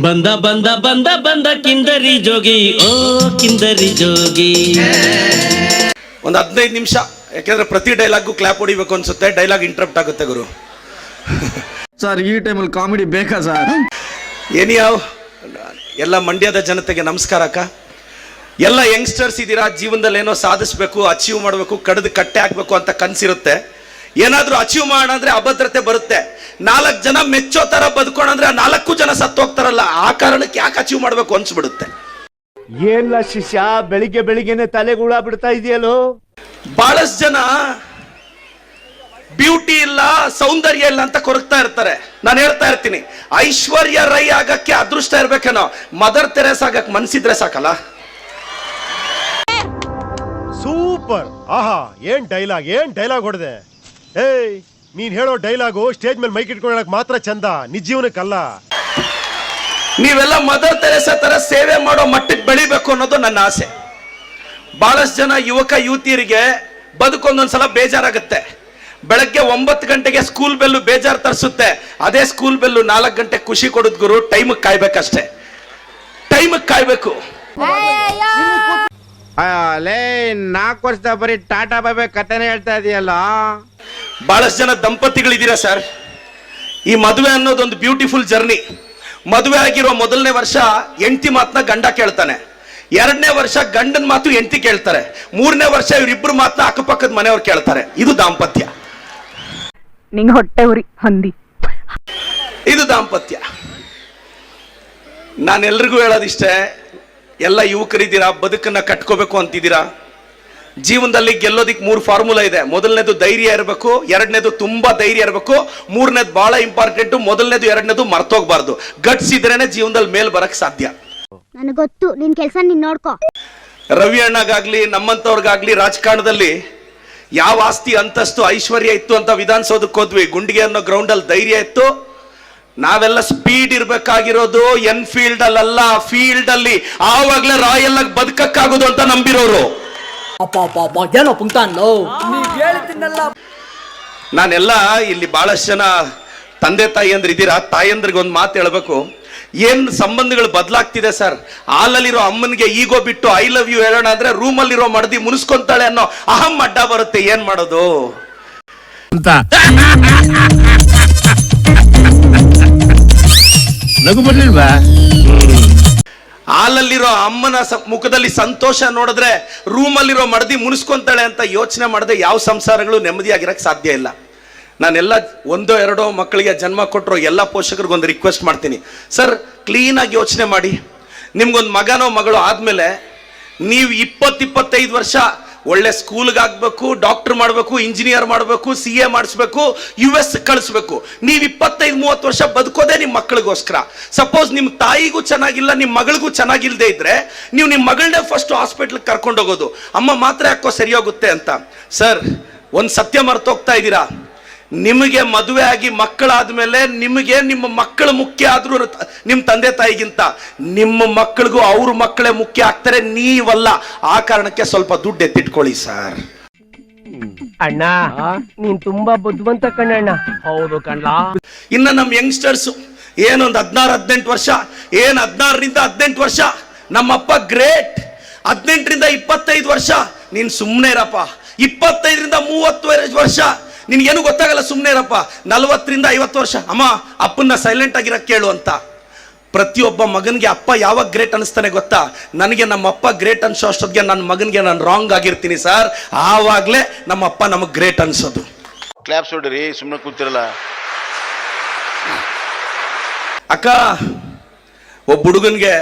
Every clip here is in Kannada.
ಬಂದ ಬಂದ ಬಂದ ಬಂದ ಕಿಂದರಿ ಜೋಗಿ, ಓ ಕಿಂದರಿ ಜೋಗಿ. ಒಂದು 15 ನಿಮಿಷ, ಯಾಕೆಂದ್ರೆ ಪ್ರತಿ ಡೈಲಾಗು ಕ್ಲಾಪ್ ಹೊಡಿಬೇಕು ಅನ್ಸುತ್ತೆ, ಡೈಲಾಗ್ ಇಂಟರಪ್ಟ್ ಆಗುತ್ತೆ ಗುರು. ಸರ್ ಈ ಟೈಮಲ್ಲಿ ಕಾಮಿಡಿ ಬೇಕಾ ಸರ್? ಏನಿಯಾವ್ ಎಲ್ಲ ಮಂಡ್ಯದ ಜನತೆಗೆ ನಮಸ್ಕಾರ ಅಕ್ಕ. ಎಲ್ಲ ಯಂಗ್ಸ್ಟರ್ಸ್ ಇದ್ದೀರಾ, ಜೀವನದಲ್ಲಿ ಏನೋ ಸಾಧಿಸ್ಬೇಕು, ಅಚೀವ್ ಮಾಡಬೇಕು, ಕಡ್ದು ಕಟ್ಟೆ ಹಾಕ್ಬೇಕು ಅಂತ ಕನಸಿರುತ್ತೆ. ಏನಾದ್ರೂ ಅಚೀವ್ ಮಾಡೋಣ ಅಂದ್ರೆ ಅಭದ್ರತೆ ಬರುತ್ತೆ. 4 ಜನ ಮೆಚ್ಚೋ ತರ ಬದುಕೋಣಂದ್ರೆ 4 ಜನ ಸತ್ತೋಗ್ತಾರಲ್ಲ, ಆ ಕಾರಣಕ್ಕೆ ಯಾಕೆ ಅಚೀವ್ ಮಾಡ್ಬೇಕು ಅನ್ಸ್ಬಿಡುತ್ತೆ. ಏನ್ಲ ಶಿಷ್ಯ, ಬೆಳಿಗ್ಗೆ ಬೆಳಿಗ್ಗೆನೆ ತಲೆಗೂಳ ಬಿಡ್ತಾ ಇದೆಯಲ್ಲೋ. ಬಹಳಷ್ಟು ಜನ ಬ್ಯೂಟಿ ಇಲ್ಲ, ಸೌಂದರ್ಯ ಇಲ್ಲ ಅಂತ ಕೊರಗ್ತಾ ಇರ್ತಾರೆ. ನಾನು ಹೇಳ್ತಾ ಇರ್ತೀನಿ, ಐಶ್ವರ್ಯ ರೈ ಆಗಕ್ಕೆ ಅದೃಷ್ಟ ಇರ್ಬೇಕೇನೋ, ಮದರ್ ತೆರೇಸ್ ಆಗಕ್ಕೆ ಮನ್ಸಿದ್ರೆ ಸಾಕಲ್ಲ. ಸೂಪರ್, ಆಹಾ ಏನ್ ಡೈಲಾಗ್ ಹೊಡೆದೆ. ಏಯ್, ನೀನ್ ಹೇಳೋ ಡೈಲಾಗು ಸ್ಟೇಜ್ ಮೇಲೆ ಮೈಕ್ ಇಟ್ಕೊಳ್ಳಕ್ ಮಾತ್ರ ಚಂದ, ನಿಜ ಜೀವನಕ್ಕಲ್ಲ. ನೀವೆಲ್ಲ ಮದರ್ ತೆರೇಸಾ ತರ ಸೇವೆ ಮಾಡೋ ಮಟ್ಟಕ್ಕೆ ಬೆಳಿಬೇಕು ಅನ್ನೋದು ನನ್ನ ಆಸೆ. ಬಹಳಷ್ಟು ಜನ ಯುವಕ ಯುವತಿಯರಿಗೆ ಬದುಕೊಂದೊಂದ್ಸಲ ಬೇಜಾರಾಗುತ್ತೆ. ಬೆಳಗ್ಗೆ 9 ಗಂಟೆಗೆ ಸ್ಕೂಲ್ ಬೆಲ್ಲು ಬೇಜಾರು ತರಿಸುತ್ತೆ, ಅದೇ ಸ್ಕೂಲ್ ಬೆಲ್ಲು 4 ಗಂಟೆ ಖುಷಿ ಕೊಡುದ್ ಗುರು. Time ಕಾಯ್ಬೇಕಷ್ಟೇ, time ಕಾಯ್ಬೇಕು. 4 ವರ್ಷದ ಬರೀ ಟಾಟಾ ಬಾಬೆ ಕಥೆನೇ ಹೇಳ್ತಾ ಇದೆಯಲ್ಲ. ಬಹಳಷ್ಟು ಜನ ದಂಪತಿಗಳಿದ್ದೀರಾ ಸರ್. ಈ ಮದುವೆ ಅನ್ನೋದೊಂದು ಬ್ಯೂಟಿಫುಲ್ ಜರ್ನಿ. ಮದುವೆ ಆಗಿರೋ ಮೊದಲನೇ ವರ್ಷ ಹೆಂಡತಿ ಮಾತನ್ನ ಗಂಡ ಕೇಳ್ತಾನೆ, 2ನೇ ವರ್ಷ ಗಂಡನ ಮಾತು ಹೆಂಡತಿ ಕೇಳ್ತಾರೆ, 3ನೇ ವರ್ಷ ಇವರಿಬ್ಬರು ಮಾತನ್ನ ಅಕ್ಕಪಕ್ಕದ ಮನೆಯವ್ರು ಕೇಳ್ತಾರೆ. ಇದು ದಾಂಪತ್ಯ. ನಿಂಗೆ ಹೊಟ್ಟೆ ಉರಿ ಹಂದಿ, ಇದು ದಾಂಪತ್ಯ. ನಾನೆಲ್ರಿಗೂ ಹೇಳೋದಿಷ್ಟೇ, ಎಲ್ಲ ಯುವಕರಿದ್ದೀರಾ, ಬದುಕನ್ನ ಕಟ್ಕೋಬೇಕು ಅಂತಿದ್ದೀರಾ. ಜೀವನದಲ್ಲಿ ಗೆಲ್ಲೋದಿಕ್ 3 ಫಾರ್ಮುಲಾ ಇದೆ. ಮೊದಲನೇದು ಧೈರ್ಯ ಇರಬೇಕು, 2ನೇದು ತುಂಬಾ ಧೈರ್ಯ ಇರಬೇಕು, 3ನೇದು ಬಹಳ ಇಂಪಾರ್ಟೆಂಟ್, ಮೊದಲನೇದು 2ನೇದು ಮರ್ತೋಗ್ಬಾರ್ದು. ಗಟ್ಸ್ ಇದ್ರೇನೆ ಜೀವನದಲ್ಲಿ ಮೇಲ್ ಬರಕ್ ಸಾಧ್ಯ. ನನಗೆ ಗೊತ್ತು, ನಿನ್ ಕೆಲಸ ನೀನ್ ನೋಡ್ಕೋ. ರವಿ ಅಣ್ಣಗಾಗ್ಲಿ ನಮ್ಮಂತವ್ರಿಗಾಗ್ಲಿ ರಾಜಕಾರಣದಲ್ಲಿ ಯಾವ ಆಸ್ತಿ ಅಂತಸ್ತು ಐಶ್ವರ್ಯ ಇತ್ತು ಅಂತ ವಿಧಾನಸೌಧಕ್ಕೆ ಹೋದ್ವಿ. ಗುಂಡಿಗೆ ಅನ್ನೋ ಗ್ರೌಂಡ್ ಅಲ್ಲಿ ಧೈರ್ಯ ಇತ್ತು. ನಾವೆಲ್ಲ ಸ್ಪೀಡ್ ಇರ್ಬೇಕಾಗಿರೋದು ಎನ್ಫೀಲ್ಡ್ ಅಲ್ಲ, ಫೀಲ್ಡ್ ಅಲ್ಲಿ. ಆವಾಗ್ಲೇ ರಾಯಲ್ ಆಗಿ ಬದುಕಕ್ಕಾಗೋದು ಅಂತ ನಂಬಿರೋರು. ನಾನೆಲ್ಲ ಇಲ್ಲಿ ಬಹಳಷ್ಟು ಜನ ತಂದೆ ತಾಯಿಯಂದ್ರ ಇದ್ದೀರಾ. ತಾಯಿಯಂದ್ರಿಗೆ ಒಂದು ಮಾತು ಹೇಳ್ಬೇಕು. ಏನ್ ಸಂಬಂಧಗಳು ಬದಲಾಗ್ತಿದೆ ಸರ್. ಹಾಲಲ್ಲಿರೋ ಅಮ್ಮನಿಗೆ ಈಗೋ ಬಿಟ್ಟು ಐ ಲವ್ ಯು ಹೇಳೋಣ ಅಂದ್ರೆ ರೂಮಲ್ಲಿರೋ ಮಡದಿ ಮುನಿಸ್ಕೊಂತಾಳೆ ಅನ್ನೋ ಅಹಂ ಅಡ್ಡ ಬರುತ್ತೆ. ಏನ್ ಮಾಡೋದು ಅಂತ ನಗು ಬರ್ಲಿಲ್ವಾ? ಹಾಲಲ್ಲಿರೋ ಅಮ್ಮನ ಮುಖದಲ್ಲಿ ಸಂತೋಷ ನೋಡಿದ್ರೆ ರೂಮಲ್ಲಿರೋ ಮಡದಿ ಮುನಿಸ್ಕೊಂತಾಳೆ ಅಂತ ಯೋಚನೆ ಮಾಡದೆ ಯಾವ ಸಂಸಾರಗಳು ನೆಮ್ಮದಿಯಾಗಿರಕ್ಕೆ ಸಾಧ್ಯ ಇಲ್ಲ. ನಾನೆಲ್ಲ 1-2 ಮಕ್ಕಳಿಗೆ ಜನ್ಮ ಕೊಟ್ಟರು ಎಲ್ಲ ಪೋಷಕರಿಗೊಂದು ರಿಕ್ವೆಸ್ಟ್ ಮಾಡ್ತೀನಿ. ಸರ್, ಕ್ಲೀನಾಗಿ ಯೋಚನೆ ಮಾಡಿ. ನಿಮ್ಗೊಂದು ಮಗನೋ ಮಗಳು ಆದ್ಮೇಲೆ ನೀವು 20-25 ವರ್ಷ ಒಳ್ಳೆ ಸ್ಕೂಲ್ಗೆ ಹಾಕ್ಬೇಕು, ಡಾಕ್ಟರ್ ಮಾಡಬೇಕು, ಇಂಜಿನಿಯರ್ ಮಾಡಬೇಕು, CA ಮಾಡಿಸ್ಬೇಕು, US ಕಳಿಸ್ಬೇಕು. ನೀವು 25-30 ವರ್ಷ ಬದುಕೋದೇ ನಿಮ್ಮ ಮಕ್ಕಳಿಗೋಸ್ಕರ. ಸಪೋಸ್ ನಿಮ್ಮ ತಾಯಿಗೂ ಚೆನ್ನಾಗಿಲ್ಲ, ನಿಮ್ಮ ಮಗಳಿಗೂ ಚೆನ್ನಾಗಿಲ್ಲದೆ ಇದ್ರೆ ನೀವು ನಿಮ್ಮ ಮಗಳನ್ನೇ ಫಸ್ಟ್ ಹಾಸ್ಪಿಟ್ಲಿಗೆ ಕರ್ಕೊಂಡು ಹೋಗೋದು. ಅಮ್ಮ ಮಾತ್ರ ಯಾಕೋ ಸರಿ ಹೋಗುತ್ತೆ ಅಂತ. ಸರ್, ಒಂದು ಸತ್ಯ ಮರ್ತೋಗ್ತಾ ಇದ್ದೀರಾ. ನಿಮಗೆ ಮದುವೆ ಆಗಿ ಮಕ್ಕಳಾದ್ಮೇಲೆ ನಿಮಗೆ ನಿಮ್ಮ ಮಕ್ಕಳು ಮುಖ್ಯ ಆದ್ರೂ ನಿಮ್ಮ ತಂದೆ ತಾಯಿಗಿಂತ ನಿಮ್ಮ ಮಕ್ಕಳಿಗೂ ಅವ್ರ ಮಕ್ಕಳೇ ಮುಖ್ಯ ಆಗ್ತಾರೆ, ನೀವಲ್ಲ. ಆ ಕಾರಣಕ್ಕೆ ಸ್ವಲ್ಪ ದುಡ್ಡು ಎತ್ತಿಟ್ಕೊಳ್ಳಿ ಸರ್. ಅಣ್ಣ, ನೀನ್ ತುಂಬಾ ಬುದ್ಧಿವಂತ ಕಣ್ಣಣ್ಣ. ಹೌದು ಕಣ್ಣ. ಇನ್ನು ನಮ್ಮ ಯಂಗ್ಸ್ಟರ್ಸ್ ಏನೊಂದು 16-18 ವರ್ಷ, 16ರಿಂದ 18 ವರ್ಷ ನಮ್ಮಪ್ಪ ಗ್ರೇಟ್. 18ರಿಂದ 25 ವರ್ಷ ನೀನ್ ಸುಮ್ಮನೆ ಇರಪ್ಪ. 25ರಿಂದ 30 ವರ್ಷ ನಿನ್ಗೇನು ಗೊತ್ತಾಗಲ್ಲ, ಸುಮ್ಮನೆ ಇರಪ್ಪ. 40ರಿಂದ 50 ವರ್ಷ ಅಮ್ಮ ಅಪ್ಪನ್ನ ಸೈಲೆಂಟ್ ಆಗಿರಕ್ಕೆ ಕೇಳು ಅಂತ. ಪ್ರತಿಯೊಬ್ಬ ಮಗನಿಗೆ ಅಪ್ಪ ಯಾವಾಗ ಗ್ರೇಟ್ ಅನಿಸ್ತಾನೆ ಗೊತ್ತಾ? ನನಗೆ ನಮ್ಮ ಅಪ್ಪ ಗ್ರೇಟ್ ಅನ್ಸೋ ಅಷ್ಟೊತ್ತಿಗೆ ನನ್ನ ಮಗನಿಗೆ ನಾನು ರಾಂಗ್ ಆಗಿರ್ತೀನಿ ಸರ್. ಆವಾಗಲೇ ನಮ್ಮ ಅಪ್ಪ ನಮಗೆ ಗ್ರೇಟ್ ಅನ್ಸೋದು. ಕ್ಲಾಪ್ಸ್ ಹೊಡ್ರಿ, ಸುಮ್ಮನೆ ಕೂತಿರಲ್ಲ. ಅಕ್ಕ, ಒಬ್ಬ ಹುಡುಗನ್ಗೆ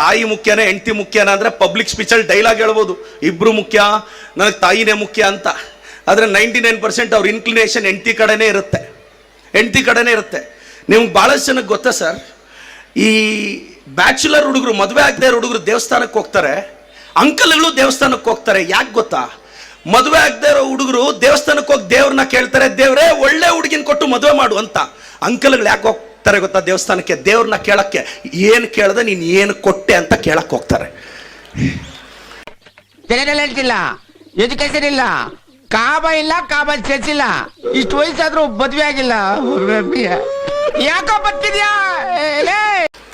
ತಾಯಿ ಮುಖ್ಯನೇ ಹೆಂಡತಿ ಮುಖ್ಯನಾ ಅಂದ್ರೆ ಪಬ್ಲಿಕ್ ಸ್ಪೀಚಲ್ಲಿ ಡೈಲಾಗ್ ಹೇಳ್ಬೋದು, ಇಬ್ರು ಮುಖ್ಯ, ನನಗೆ ತಾಯಿನೇ ಮುಖ್ಯ ಅಂತ. ಆದರೆ 99% ಅವ್ರ ಇನ್ಕ್ಲಿನೇಷನ್ ಹೆಂಡತಿ ಕಡೆನೇ ಇರುತ್ತೆ. ನಿಮ್ಗೆ ಭಾಳಷ್ಟು ಜನಕ್ಕೆ ಗೊತ್ತಾ ಸರ್, ಈ ಬ್ಯಾಚುಲರ್ ಹುಡುಗರು, ಮದುವೆ ಆಗದೆ ಹುಡುಗರು ದೇವಸ್ಥಾನಕ್ಕೆ ಹೋಗ್ತಾರೆ, ಅಂಕಲ್ಗಳು ದೇವಸ್ಥಾನಕ್ಕೆ ಹೋಗ್ತಾರೆ. ಯಾಕೆ ಗೊತ್ತಾ? ಮದುವೆ ಆಗದೆ ಇರೋ ಹುಡುಗರು ದೇವಸ್ಥಾನಕ್ಕೆ ಹೋಗಿ ದೇವ್ರನ್ನ ಕೇಳ್ತಾರೆ, ದೇವ್ರೇ ಒಳ್ಳೆ ಹುಡುಗಿನ ಕೊಟ್ಟು ಮದುವೆ ಮಾಡು ಅಂತ. ಅಂಕಲ್ಗಳು ಯಾಕೆ ಹೋಗ್ತಾರೆ ಗೊತ್ತಾ ದೇವಸ್ಥಾನಕ್ಕೆ? ದೇವ್ರನ್ನ ಕೇಳಕ್ಕೆ. ಏನು ಕೇಳದೆ ನೀನು ಏನು ಕೊಟ್ಟೆ ಅಂತ ಕೇಳಕ್ಕೆ ಹೋಗ್ತಾರೆ. ಎಜುಕೇಶನ್ ಇಲ್ಲ, ಕಾಬ ಇಲ್ಲ, ಕಾಬ ಚರ್ಚ್ ಇಲ್ಲ, ಇಷ್ಟು ವಯಸ್ಸಾದ್ರೂ ಮದುವೆ ಆಗಿಲ್ಲ. ಯಾಕೋ ಬರ್ತಿದ್ಯಾ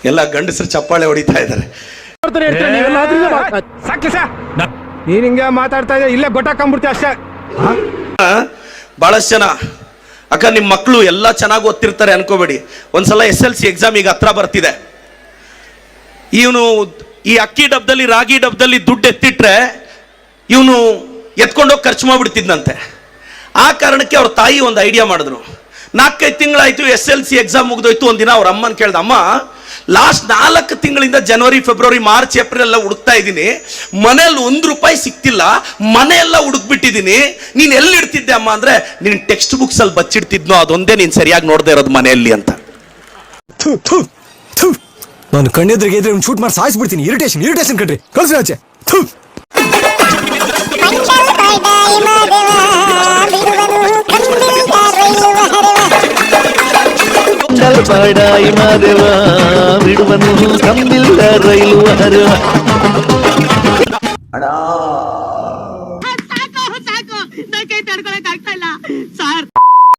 ಎಲ್ಲ ಗಂಡಸರು ಚಪ್ಪಾಳೆ ಹೊಡಿತಾ ಇದ್ದಾರೆ. ನೀನ್ ಹಿಂಗೆ ಮಾತಾಡ್ತಾ ಇದ್ದೆ ಇಲ್ಲೇ ಗೊತ್ತಾಕೊಂಡ್ಬಿಡ್ತೀಯ ಅಷ್ಟೇ. ಬಹಳಷ್ಟು ಜನ ಅಕ್ಕ ನಿಮ್ಮ ಮಕ್ಕಳು ಎಲ್ಲ ಚೆನ್ನಾಗಿ ಓದ್ತಿರ್ತಾರೆ ಅನ್ಕೋಬೇಡಿ. ಒಂದ್ಸಲ SLC ಎಕ್ಸಾಮ್ ಈಗ ಹತ್ರ ಬರ್ತಿದೆ. ಇವನು ಈ ಅಕ್ಕಿ ಡಬ್ಬದಲ್ಲಿ ರಾಗಿ ಡಬ್ಬದಲ್ಲಿ ದುಡ್ಡು ಎತ್ತಿಟ್ರೆ ಇವನು ಎತ್ಕೊಂಡೋಗಿ ಖರ್ಚು ಮಾಡ್ಬಿಡ್ತಿದ್ನಂತೆ. ಆ ಕಾರಣಕ್ಕೆ ಅವ್ರ ತಾಯಿ ಒಂದು ಐಡಿಯಾ ಮಾಡಿದ್ರು. 4-5 ತಿಂಗಳಾಯ್ತು SLC ಎಕ್ಸಾಮ್ ಮುಗ್ದೋಯ್ತು. ಒಂದಿನ ಅವ್ರ ಅಮ್ಮನ ಕೇಳ್ದ, ಅಮ್ಮ ಲಾಸ್ಟ್ 4 ತಿಂಗಳಿಂದ ಜನವರಿ ಫೆಬ್ರವರಿ ಮಾರ್ಚ್ ಏಪ್ರಿಲ್ ಎಲ್ಲ ಹುಡುಕ್ತಾ ಇದ್ದೀನಿ, ಮನೇಲಿ ₹1 ಸಿಕ್ತಿಲ್ಲ, ಮನೆಯೆಲ್ಲ ಹುಡುಕ್ಬಿಟ್ಟಿದ್ದೀನಿ, ನೀನ್ ಎಲ್ಲಿ ಇಡ್ತಿದ್ದೆ ಅಮ್ಮ ಅಂದ್ರೆ, ನೀನ್ ಟೆಕ್ಸ್ಟ್ ಬುಕ್ಸ್ ಅಲ್ಲಿ ಬಚ್ಚಿಡ್ತಿದ್ನೋ ಅದೊಂದೇ ನೀನ್ ಸರಿಯಾಗಿ ನೋಡದೆ ಇರೋದು ಮನೆಯಲ್ಲಿ ಅಂತ. ನಾನು ಕಣ್ಣೆದ್ರಿಗೆ ಇದ್ರೆ ಶೂಟ್ ಮಾಡಿ ಸಾಯಿಸ್ಬಿಡ್ತೀನಿ. ಇರಿಟೇಷನ್ ಕಣ್ರಿ, ಕಳ್ಸಿ ಆಚೆ. ಬಾಡಾಯಿ ಮಾದೇವ ಬಿಡುವನು ಕಂಬಿಲ್ಲ ರೈಲು ಹರವ. ಸಾಕು, ಕೈ ತಡ್ಕೊಳಕ್